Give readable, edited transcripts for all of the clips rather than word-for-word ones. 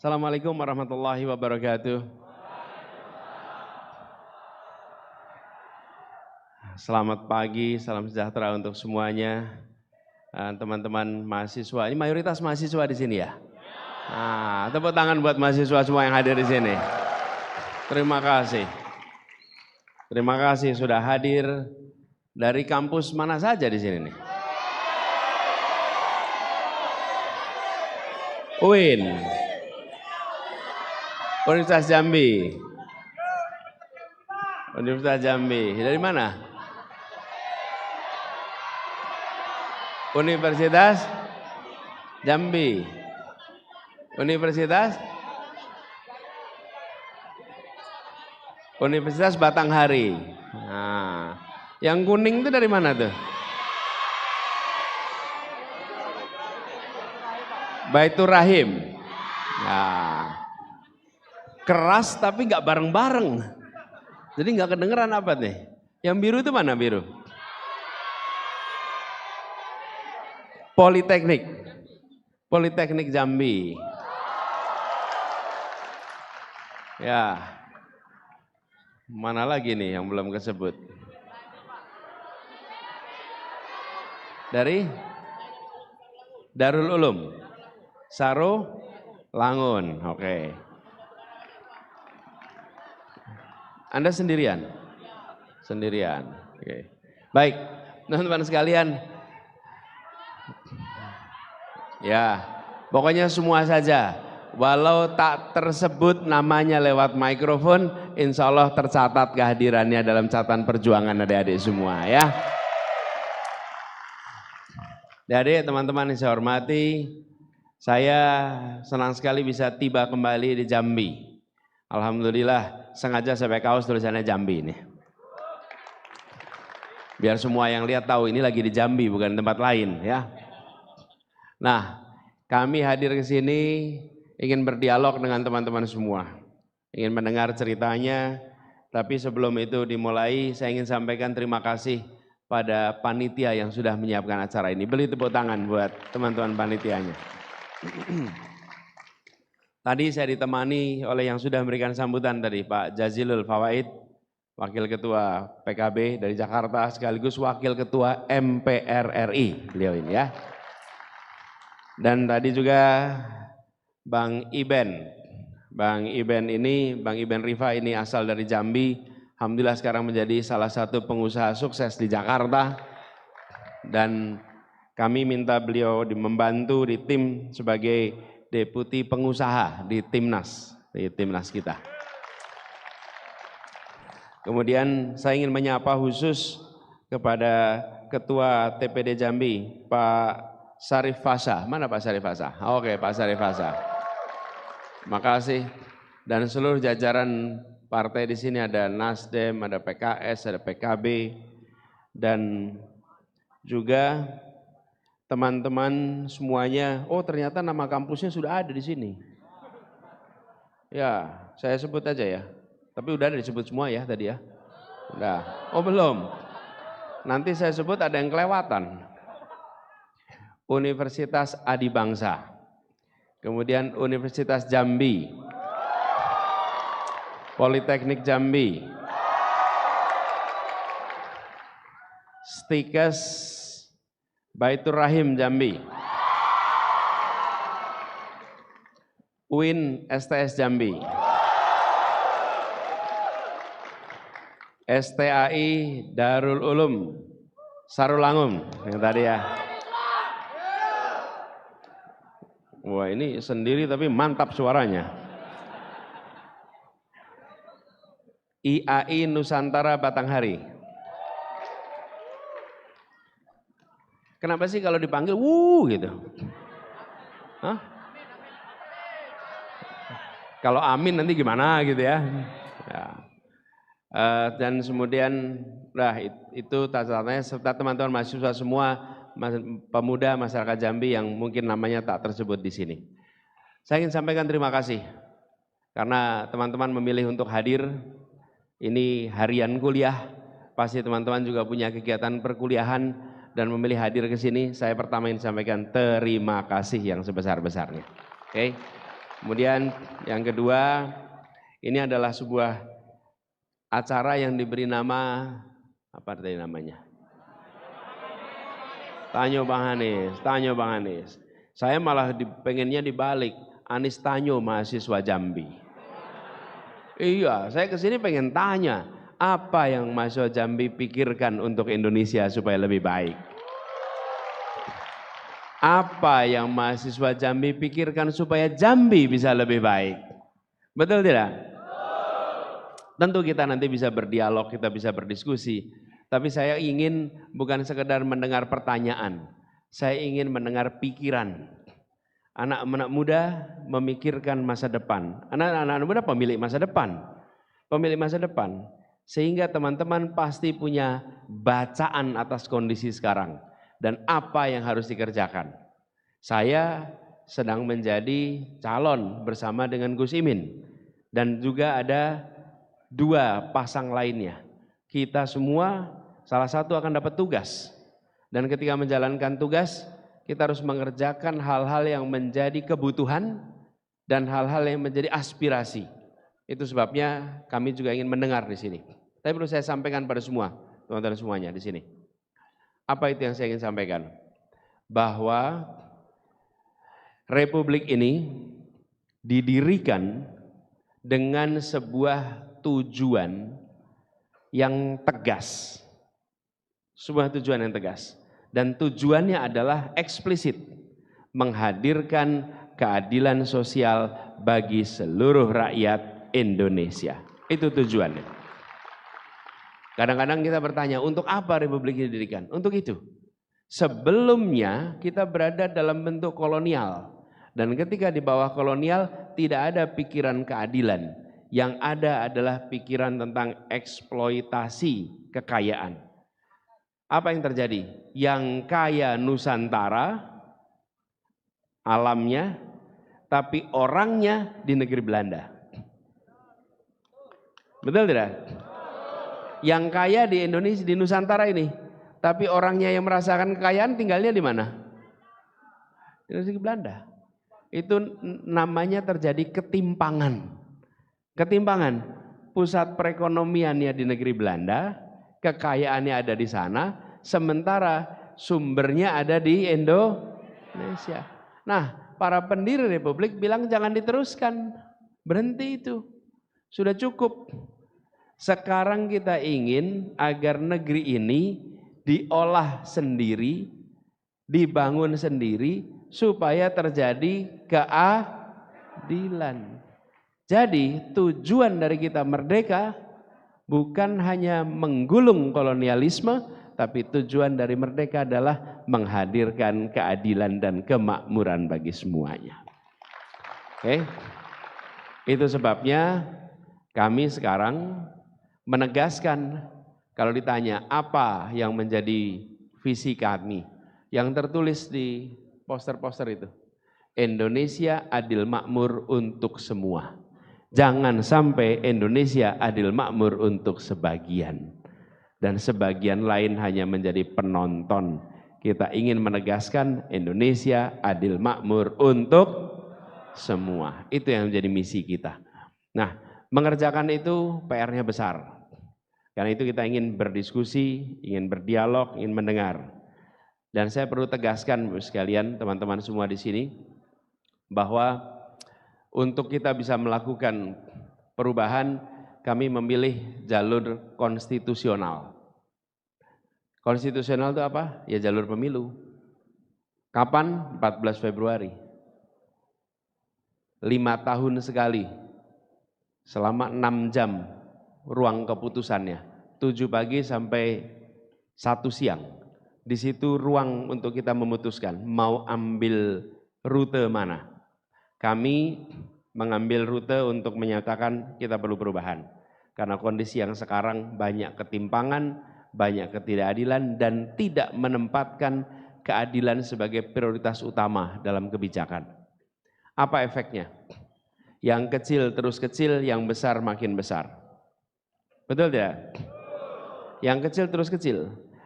Assalamualaikum warahmatullahi wabarakatuh. Selamat pagi, salam sejahtera untuk semuanya. Teman-teman mahasiswa, ini mayoritas mahasiswa di sini ya? Nah, tepuk tangan buat mahasiswa semua yang hadir di sini. Terima kasih. Terima kasih sudah hadir dari kampus mana saja di sini nih? UIN, Universitas Jambi. Universitas Jambi, dari mana? Universitas Jambi. Universitas Batanghari. Nah, yang kuning itu dari mana tuh? Baitur Rahim. Nah, keras tapi nggak bareng-bareng. Jadi nggak kedengeran apa nih? Yang biru itu mana biru? Politeknik Jambi. Ya, mana lagi nih yang belum kesebut? Dari Darul Ulum, Sarolangun. Oke. Anda sendirian? Sendirian. Oke. Baik, teman-teman sekalian. Ya, pokoknya semua saja. Walau tak tersebut namanya lewat mikrofon, insya Allah tercatat kehadirannya dalam catatan perjuangan adik-adik semua ya. Adik teman-teman yang saya hormati, saya senang sekali bisa tiba kembali di Jambi. Alhamdulillah, sengaja saya pakai kaos tulisannya Jambi ini. Biar semua yang lihat tahu ini lagi di Jambi, bukan tempat lain ya. Nah, kami hadir ke sini ingin berdialog dengan teman-teman semua. Ingin mendengar ceritanya, tapi sebelum itu dimulai, saya ingin sampaikan terima kasih pada panitia yang sudah menyiapkan acara ini. Beri tepuk tangan buat teman-teman panitianya. Tadi saya ditemani oleh yang sudah memberikan sambutan tadi, Pak Jazilul Fawaid, Wakil Ketua PKB dari Jakarta, sekaligus Wakil Ketua MPR RI, beliau ini ya. Dan tadi juga Bang Iben Rifa ini asal dari Jambi, alhamdulillah sekarang menjadi salah satu pengusaha sukses di Jakarta. Dan kami minta beliau membantu di tim sebagai deputi pengusaha di timnas kita. Kemudian saya ingin menyapa khusus kepada Ketua TPD Jambi, Pak Sarif Fasa. Mana Pak Sarif Fasa? Oke, Pak Sarif Fasa. Makasih. Dan seluruh jajaran partai di sini ada Nasdem, ada PKS, ada PKB, dan juga teman-teman semuanya. Oh, ternyata nama kampusnya sudah ada di sini. Ya, saya sebut aja ya. Tapi udah ada disebut semua ya tadi ya. Udah. Oh, belum. Nanti saya sebut ada yang kelewatan. Universitas Adibangsa. Kemudian Universitas Jambi. Politeknik Jambi. Stikes Baitur Rahim Jambi. UIN STS Jambi. STAI Darul Ulum Sarolangun yang tadi ya. Wah, ini sendiri tapi mantap suaranya. IAI Nusantara Batanghari. Kenapa sih kalau dipanggil gitu? Hah? Kalau amin nanti gimana gitu ya? Ya. Dan kemudian itu tata-tatanya serta teman-teman mahasiswa semua, pemuda masyarakat Jambi yang mungkin namanya tak tersebut di sini. Saya ingin sampaikan terima kasih karena teman-teman memilih untuk hadir. Ini harian kuliah, pasti teman-teman juga punya kegiatan perkuliahan dan memilih hadir ke sini. Saya pertama ingin sampaikan terima kasih yang sebesar-besarnya. Oke. Kemudian yang kedua, ini adalah sebuah acara yang diberi nama, apa tadi namanya? Tanyo Bang Anies. Saya malah pengennya dibalik, Anies Tanyo mahasiswa Jambi. Iya, saya kesini pengen tanya, apa yang mahasiswa Jambi pikirkan untuk Indonesia supaya lebih baik? Apa yang mahasiswa Jambi pikirkan supaya Jambi bisa lebih baik? Betul tidak? Tentu kita nanti bisa berdialog, kita bisa berdiskusi. Tapi saya ingin bukan sekedar mendengar pertanyaan, saya ingin mendengar pikiran. Anak-anak muda memikirkan masa depan. Anak-anak muda pemilik masa depan. Pemilik masa depan. Sehingga teman-teman pasti punya bacaan atas kondisi sekarang. Dan apa yang harus dikerjakan. Saya sedang menjadi calon bersama dengan Gus Imin. Dan juga ada 2 pasang lainnya. Kita semua salah satu akan dapat tugas. Dan ketika menjalankan tugas, kita harus mengerjakan hal-hal yang menjadi kebutuhan dan hal-hal yang menjadi aspirasi. Itu sebabnya kami juga ingin mendengar di sini. Tapi perlu saya sampaikan pada semua, teman-teman semuanya di sini. Apa itu yang saya ingin sampaikan? Bahwa Republik ini didirikan dengan sebuah tujuan yang tegas. Sebuah tujuan yang tegas. Dan tujuannya adalah eksplisit. Menghadirkan keadilan sosial bagi seluruh rakyat Indonesia. Itu tujuannya. Kadang-kadang kita bertanya, untuk apa Republik ini didirikan? Untuk itu. Sebelumnya kita berada dalam bentuk kolonial. Dan ketika di bawah kolonial tidak ada pikiran keadilan. Yang ada adalah pikiran tentang eksploitasi kekayaan. Apa yang terjadi? Yang kaya Nusantara, alamnya, tapi orangnya di negeri Belanda. Betul tidak? Yang kaya di Indonesia, di Nusantara ini, tapi orangnya yang merasakan kekayaan tinggalnya di mana? Di negeri Belanda. Itu namanya terjadi ketimpangan. Ketimpangan. Pusat perekonomiannya di negeri Belanda, kekayaannya ada di sana, sementara sumbernya ada di Indonesia. Nah, para pendiri Republik bilang jangan diteruskan, berhenti itu, sudah cukup. Sekarang kita ingin agar negeri ini diolah sendiri, dibangun sendiri, supaya terjadi keadilan. Jadi tujuan dari kita merdeka bukan hanya menggulung kolonialisme, tapi tujuan dari merdeka adalah menghadirkan keadilan dan kemakmuran bagi semuanya. Oke? Itu sebabnya kami sekarang menegaskan, kalau ditanya apa yang menjadi visi kami, yang tertulis di poster-poster itu, Indonesia adil makmur untuk semua. Jangan sampai Indonesia adil makmur untuk sebagian. Dan sebagian lain hanya menjadi penonton. Kita ingin menegaskan Indonesia adil makmur untuk semua. Itu yang menjadi misi kita. Nah, mengerjakan itu PR-nya besar. Karena itu kita ingin berdiskusi, ingin berdialog, ingin mendengar. Dan saya perlu tegaskan sekalian teman-teman semua di sini, bahwa untuk kita bisa melakukan perubahan, kami memilih jalur konstitusional. Konstitusional itu apa? Ya jalur pemilu. Kapan? 14 Februari. 5 tahun sekali. Selama 6 jam ruang keputusannya. 7 pagi sampai 1 siang. Di situ ruang untuk kita memutuskan mau ambil rute mana. Kami mengambil rute untuk menyatakan kita perlu perubahan. Karena kondisi yang sekarang banyak ketimpangan, banyak ketidakadilan, dan tidak menempatkan keadilan sebagai prioritas utama dalam kebijakan. Apa efeknya? Yang kecil terus kecil, yang besar makin besar. Betul tidak? Yang kecil terus kecil.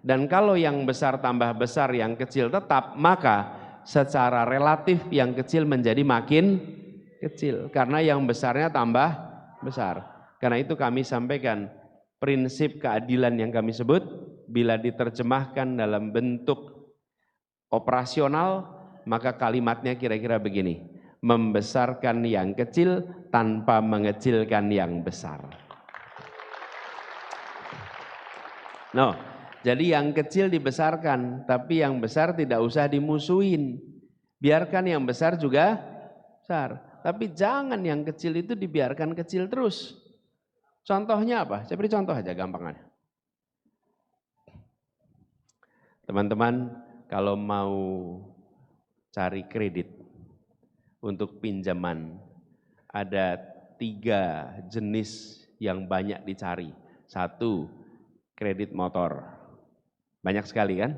Dan kalau yang besar tambah besar, yang kecil tetap, maka secara relatif yang kecil menjadi makin kecil. Karena yang besarnya tambah besar. Karena itu kami sampaikan prinsip keadilan yang kami sebut bila diterjemahkan dalam bentuk operasional, maka kalimatnya kira-kira begini: membesarkan yang kecil tanpa mengecilkan yang besar. No, jadi yang kecil dibesarkan, tapi yang besar tidak usah dimusuhin. Biarkan yang besar juga besar. Tapi jangan yang kecil itu dibiarkan kecil terus. Contohnya apa? Saya beri contoh aja gampangannya. Teman-teman, kalau mau cari kredit untuk pinjaman, ada 3 jenis yang banyak dicari. 1, kredit motor. Banyak sekali kan?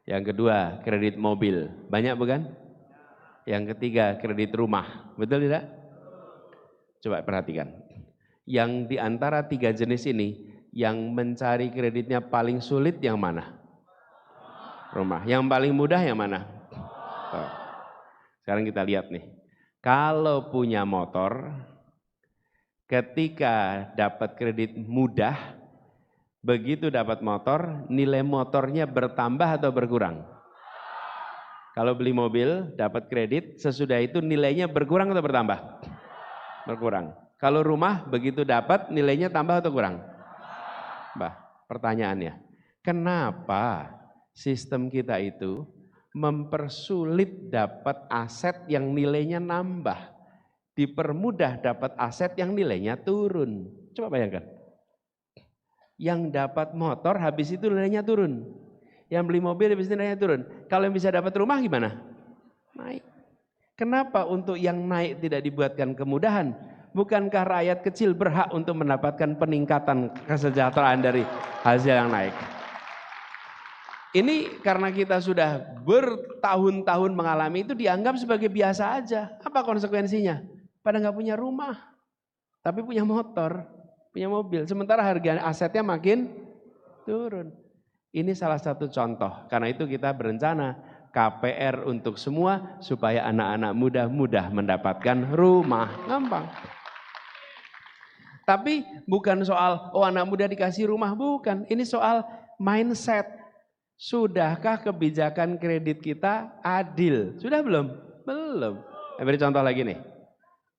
Yang kedua, kredit mobil. Banyak bukan? Yang ketiga, kredit rumah. Betul tidak? Coba perhatikan. Yang di antara 3 jenis ini, yang mencari kreditnya paling sulit yang mana? Rumah. Yang paling mudah yang mana? Tuh. Sekarang kita lihat nih. Kalau punya motor, ketika dapat kredit mudah, begitu dapat motor, nilai motornya bertambah atau berkurang? Kalau beli mobil, dapat kredit, sesudah itu nilainya berkurang atau bertambah? Berkurang. Kalau rumah, begitu dapat, nilainya tambah atau kurang? Pertanyaannya, kenapa sistem kita itu mempersulit dapat aset yang nilainya nambah, dipermudah dapat aset yang nilainya turun? Coba bayangkan. Yang dapat motor, habis itu nilainya turun. Yang beli mobil habis itu nilainya turun. Kalau yang bisa dapat rumah gimana? Naik. Kenapa untuk yang naik tidak dibuatkan kemudahan? Bukankah rakyat kecil berhak untuk mendapatkan peningkatan kesejahteraan dari hasil yang naik? Ini karena kita sudah bertahun-tahun mengalami itu, dianggap sebagai biasa aja. Apa konsekuensinya? Pada nggak punya rumah, tapi punya motor, punya mobil. Sementara harga asetnya makin turun. Ini salah satu contoh. Karena itu kita berencana KPR untuk semua supaya anak-anak mudah mendapatkan rumah. Gampang. Tapi bukan soal anak muda dikasih rumah, bukan. Ini soal mindset. Sudahkah kebijakan kredit kita adil? Sudah belum? Belum. Saya beri contoh lagi nih.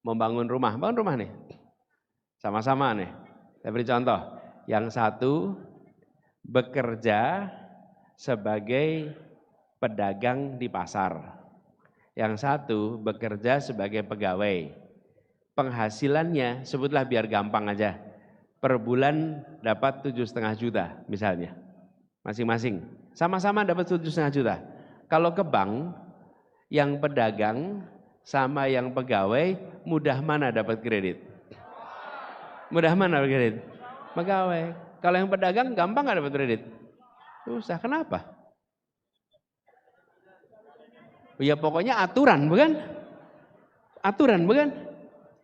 Mau bangun rumah nih. Sama-sama nih. Saya beri contoh. Yang satu bekerja sebagai pedagang di pasar. Yang satu bekerja sebagai pegawai. Penghasilannya, sebutlah biar gampang aja, per bulan dapat 7,5 juta misalnya. Masing-masing. Sama-sama dapat 7,5 juta. Kalau ke bank, yang pedagang sama yang pegawai, mudah mana dapat kredit? Mudah mana dapat kredit? Pegawai. Kalau yang pedagang gampang nggak dapat kredit? Susah. Kenapa? Ya pokoknya aturan, bukan? Aturan, bukan?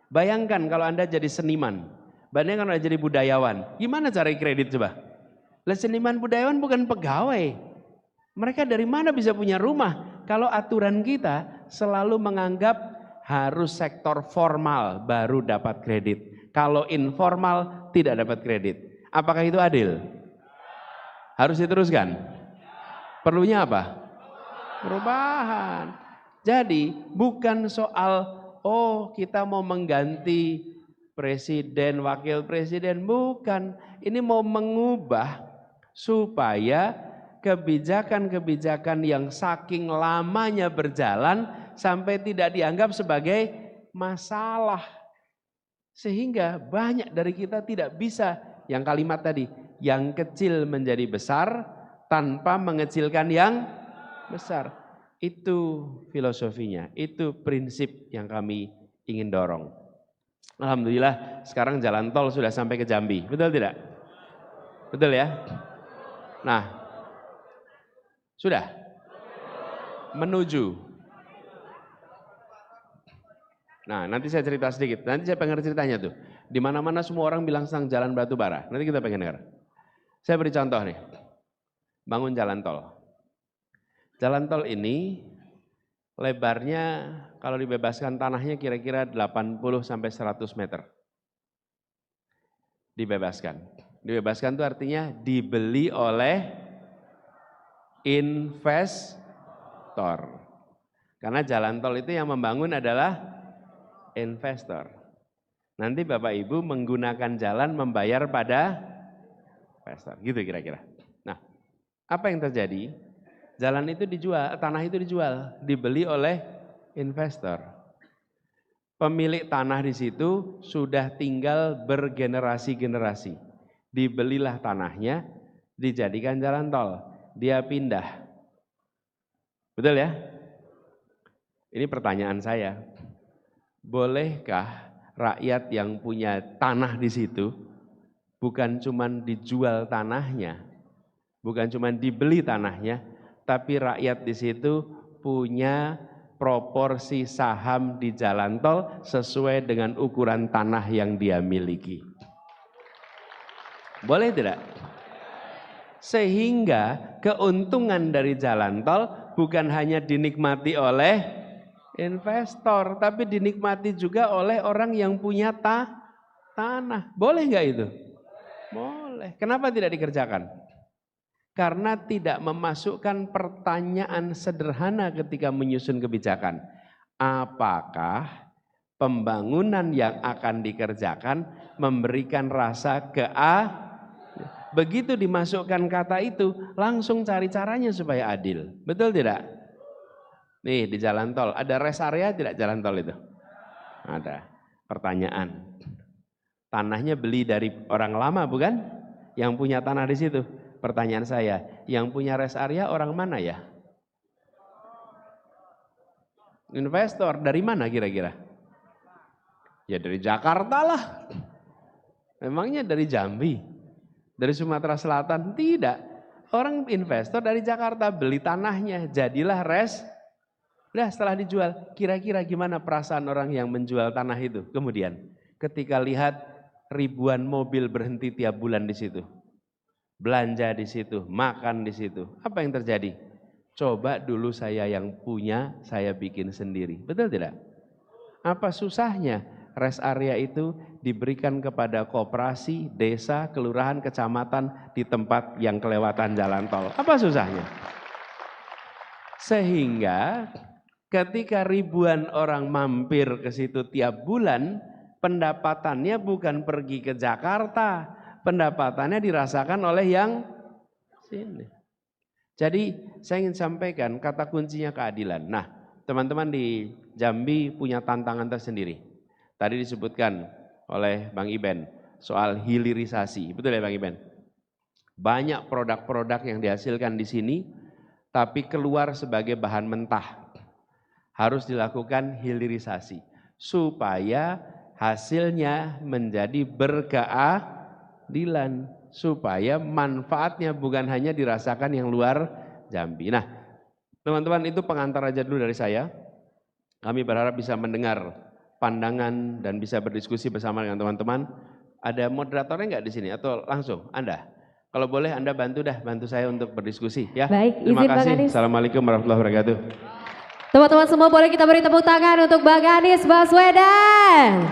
Bayangkan kalau Anda jadi seniman, bayangkan kalau Anda jadi budayawan, gimana cari kredit coba? Lah seniman budayawan bukan pegawai. Mereka dari mana bisa punya rumah? Kalau aturan kita selalu menganggap harus sektor formal baru dapat kredit. Kalau informal tidak dapat kredit. Apakah itu adil? Harus diteruskan? Perlunya apa? Perubahan. Jadi bukan soal kita mau mengganti presiden, wakil presiden. Bukan. Ini mau mengubah supaya kebijakan-kebijakan yang saking lamanya berjalan sampai tidak dianggap sebagai masalah. Sehingga banyak dari kita tidak bisa, yang kalimat tadi, yang kecil menjadi besar tanpa mengecilkan yang besar. Itu filosofinya, itu prinsip yang kami ingin dorong. Alhamdulillah sekarang jalan tol sudah sampai ke Jambi, betul tidak? Betul ya? Nah, sudah menuju. Nah, nanti saya cerita sedikit. Nanti saya pengen ceritanya tuh. Di mana-mana semua orang bilang tentang jalan batu bara. Nanti kita pengen dengar. Saya beri contoh nih. Bangun jalan tol. Jalan tol ini lebarnya kalau dibebaskan tanahnya kira-kira 80 sampai 100 meter. Dibebaskan. Dibebaskan itu artinya dibeli oleh investor. Karena jalan tol itu yang membangun adalah investor. Nanti Bapak Ibu menggunakan jalan membayar pada investor. Gitu kira-kira. Nah, apa yang terjadi? Jalan itu dijual, tanah itu dijual, dibeli oleh investor. Pemilik tanah di situ sudah tinggal bergenerasi-generasi. Dibelilah tanahnya, dijadikan jalan tol. Dia pindah. Betul ya? Ini pertanyaan saya. Bolehkah rakyat yang punya tanah di situ bukan cuma dijual tanahnya, bukan cuma dibeli tanahnya, tapi rakyat di situ punya proporsi saham di jalan tol sesuai dengan ukuran tanah yang dia miliki. Boleh tidak? Sehingga keuntungan dari jalan tol bukan hanya dinikmati oleh investor, tapi dinikmati juga oleh orang yang punya tanah. Boleh nggak itu? Boleh. Kenapa tidak dikerjakan? Karena tidak memasukkan pertanyaan sederhana ketika menyusun kebijakan. Apakah pembangunan yang akan dikerjakan memberikan rasa begitu dimasukkan kata itu, langsung cari caranya supaya adil. Betul tidak? Nih di jalan tol, ada rest area tidak jalan tol itu? Ada. Pertanyaan, tanahnya beli dari orang lama bukan? Yang punya tanah di situ. Pertanyaan saya, yang punya rest area orang mana ya? Investor, dari mana kira-kira? Ya dari Jakarta lah. Memangnya dari Jambi? Dari Sumatera Selatan? Tidak. Orang investor dari Jakarta beli tanahnya, jadilah rest. Udah setelah dijual, kira-kira gimana perasaan orang yang menjual tanah itu? Kemudian ketika lihat ribuan mobil berhenti tiap bulan di situ, belanja di situ, makan di situ, apa yang terjadi? Coba dulu saya yang punya, saya bikin sendiri. Betul tidak? Apa susahnya rest area itu diberikan kepada koperasi, desa, kelurahan, kecamatan di tempat yang kelewatan jalan tol? Apa susahnya? Sehingga ketika ribuan orang mampir ke situ tiap bulan, pendapatannya bukan pergi ke Jakarta, pendapatannya dirasakan oleh yang sini. Jadi saya ingin sampaikan kata kuncinya keadilan. Nah, teman-teman di Jambi punya tantangan tersendiri. Tadi disebutkan oleh Bang Iben soal hilirisasi, betul ya Bang Iben? Banyak produk-produk yang dihasilkan di sini, tapi keluar sebagai bahan mentah. Harus dilakukan hilirisasi supaya hasilnya menjadi berkeadilan, supaya manfaatnya bukan hanya dirasakan yang luar Jambi. Nah, teman-teman, itu pengantar aja dulu dari saya. Kami berharap bisa mendengar pandangan dan bisa berdiskusi bersama dengan teman-teman. Ada moderatornya nggak di sini atau langsung Anda? Kalau boleh Anda bantu saya untuk berdiskusi ya. Baik, terima izin kasih. Bang Anies. Assalamualaikum warahmatullahi wabarakatuh. Teman-teman semua boleh kita beri tepuk tangan untuk Bang Anies Baswedan.